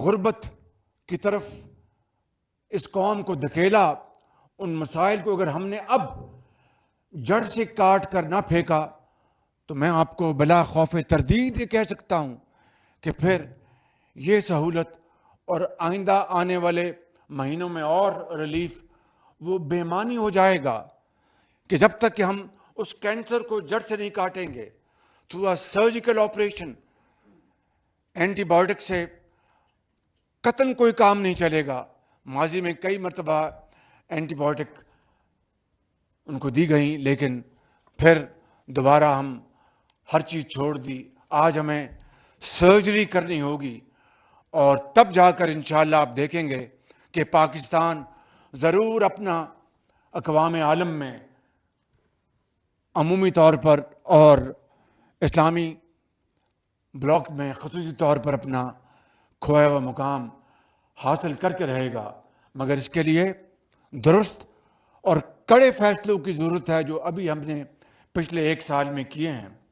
غربت کی طرف اس قوم کو دھکیلا، ان مسائل کو اگر ہم نے اب جڑ سے کاٹ کر نہ پھینکا تو میں آپ کو بلا خوف تردید یہ کہہ سکتا ہوں کہ پھر یہ سہولت اور آئندہ آنے والے مہینوں میں اور ریلیف وہ بے معنی ہو جائے گا کہ جب تک کہ ہم اس کینسر کو جڑ سے نہیں کاٹیں گے through a surgical operation. Antibiotic سے قطعاً کوئی کام نہیں چلے گا. ماضی میں کئی مرتبہ اینٹی بایوٹک ان کو دی گئیں لیکن پھر دوبارہ ہم ہر چیز چھوڑ دی. آج ہمیں سرجری کرنی ہوگی اور تب جا کر انشاءاللہ آپ دیکھیں گے کہ پاکستان ضرور اپنا اقوام عالم میں عمومی طور پر اور اسلامی بلاک میں خصوصی طور پر اپنا کھویا ہوا مقام حاصل کر کے رہے گا. مگر اس کے لیے درست اور کڑے فیصلوں کی ضرورت ہے جو ابھی ہم نے پچھلے 1 سال میں کیے ہیں.